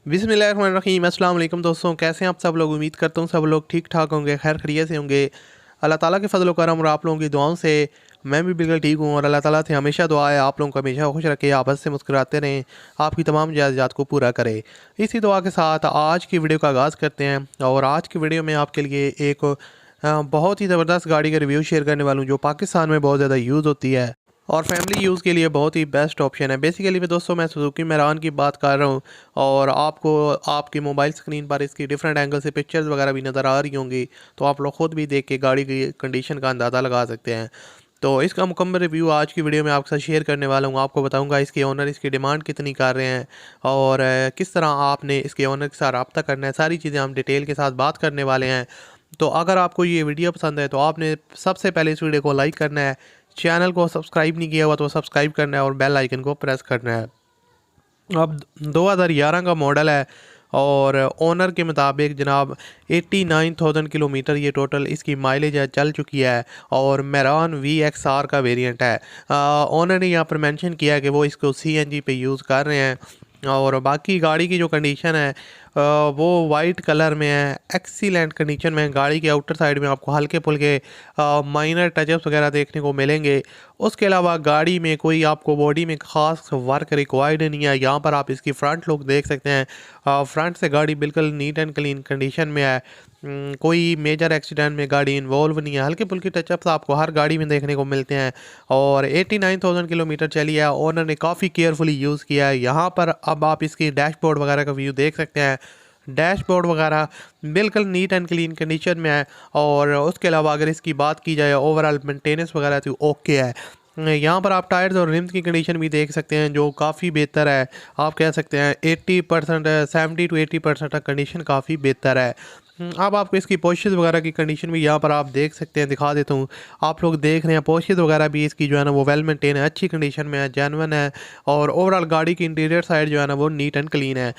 बिस्मिल्लाहिर्रहमानिर्रहीम। अस्सलाम वालेकुम दोस्तों, कैसे हैं आप सब लोग। उम्मीद करता हूँ सब लोग ठीक ठाक होंगे, खैर खैरियत से होंगे। अल्लाह ताला के फजल करम और आप लोगों की दुआओं से मैं भी बिल्कुल ठीक हूँ। और अल्लाह ताला से हमेशा दुआ है आप लोगों को हमेशा खुश रखे, आपस से मुस्कुराते रहें, आपकी तमाम ज़रूरियात को पूरा करे। इसी दुआ के साथ आज की वीडियो का आगाज़ करते हैं। और आज की वीडियो में आपके लिए एक बहुत ही ज़बरदस्त गाड़ी का रिव्यू शेयर करने वाला हूँ, जो पाकिस्तान में बहुत ज़्यादा यूज़ होती है और फैमिली यूज़ के लिए बहुत ही बेस्ट ऑप्शन है। बेसिकली में दोस्तों मैं सुजुकी मैरान की बात कर रहा हूँ। और आपको आपकी मोबाइल स्क्रीन पर इसकी डिफरेंट एंगल से पिक्चर्स वगैरह भी नज़र आ रही होंगी, तो आप लोग ख़ुद भी देख के गाड़ी की कंडीशन का अंदाज़ा लगा सकते हैं। तो इसका मुकम्मल रिव्यू आज की वीडियो में आपके साथ शेयर करने वाला हूँ। आपको बताऊंगा इसके ओनर इसकी डिमांड कितनी कर रहे हैं और किस तरह आपने इसके ओनर के साथ रब्ता करना है, सारी चीज़ें हम डिटेल के साथ बात करने वाले हैं। तो अगर आपको ये वीडियो पसंद है तो आपने सबसे पहले इस वीडियो को लाइक करना है, चैनल को सब्सक्राइब नहीं किया हुआ तो सब्सक्राइब करना है और बेल आइकन को प्रेस करना है। अब 2011 का मॉडल है और ओनर के मुताबिक जनाब 89,000 किलोमीटर ये टोटल इसकी माइलेज है, चल चुकी है। और मेरान VXR का वेरिएंट है। ओनर ने यहाँ पर मेंशन किया है कि वो इसको CNG पे यूज़ कर रहे हैं। और बाकी गाड़ी की जो कंडीशन है वो वाइट कलर में है, एक्सीलेंट कंडीशन में है। गाड़ी के आउटर साइड में आपको हल्के फुल्के माइनर टचअप्स वगैरह देखने को मिलेंगे। उसके अलावा गाड़ी में कोई आपको बॉडी में ख़ास वर्क रिक्वायर्ड नहीं है। यहाँ पर आप इसकी फ्रंट लुक देख सकते हैं। फ्रंट से गाड़ी बिल्कुल नीट एंड क्लीन कंडीशन में है। कोई मेजर एक्सीडेंट में गाड़ी इन्वॉल्व नहीं है। हल्के फुल्के टचअप्स आपको हर गाड़ी में देखने को मिलते हैं। और 89,000 किलोमीटर चली है, ओनर ने काफ़ी केयरफुली यूज़ किया है। यहाँ पर अब आप इसकी डैशबोर्ड वगैरह का व्यू देख सकते हैं। डैशबोर्ड वगैरह बिल्कुल नीट एंड क्लीन कंडीशन में है। और उसके अलावा अगर इसकी बात की जाए ओवरऑल मेंटेनेंस वगैरह तो ओके है। यहाँ पर आप टायर्स और रिम्स की कंडीशन भी देख सकते हैं, जो काफ़ी बेहतर है। आप कह सकते हैं 80% 70 to 80% तक कंडीशन काफ़ी बेहतर है। अब आपको इसकी पोस्चर्स वगैरह की कंडीशन भी यहाँ पर आप देख सकते हैं, दिखा देता हूँ। आप लोग देख रहे हैं पोस्चर्स वगैरह भी इसकी जो है ना वो वेल मेंटेन है, अच्छी कंडीशन में है, जेन्युइन है। और ओवरऑल गाड़ी की इंटीरियर साइड जो है ना वो नीट एंड क्लीन है।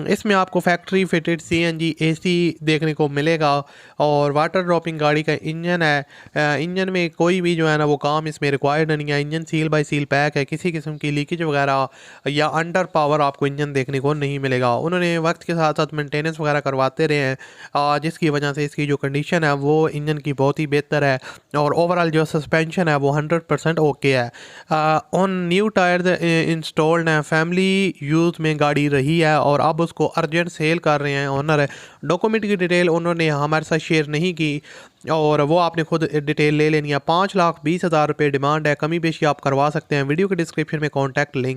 इसमें आपको फैक्ट्री फिटेड CNG AC देखने को मिलेगा। और वाटर ड्रॉपिंग गाड़ी का इंजन है। इंजन में कोई भी जो है ना वो काम इसमें रिक्वायर्ड नहीं है। Engine seal by seal pack है, किसी किस्म की लीकेज वगैरह या अंडर पावर आपको इंजन देखने को नहीं मिलेगा। उन्होंने वक्त के साथ साथ मेंटेनेंस वगैरह करवाते रहे हैं, जिसकी वजह से इसकी जो कंडीशन है वो इंजन की बहुत ही बेहतर है। और ओवरऑल जो सस्पेंशन है वो 100% ओके है। ऑन न्यू टायर्स इंस्टॉल्ड हैं, फैमिली यूज़ में गाड़ी रही है और अब उसको अर्जेंट सेल कर रहे हैं ओनर। डॉक्यूमेंट की डिटेल उन्होंने हमारे साथ शेयर नहीं की और वो आपने खुद डिटेल ले लेनी है। 5,20,000 रुपये डिमांड है, कमी बेशी आप करवा सकते हैं। वीडियो के डिस्क्रिप्शन में कॉन्टैक्ट लिंक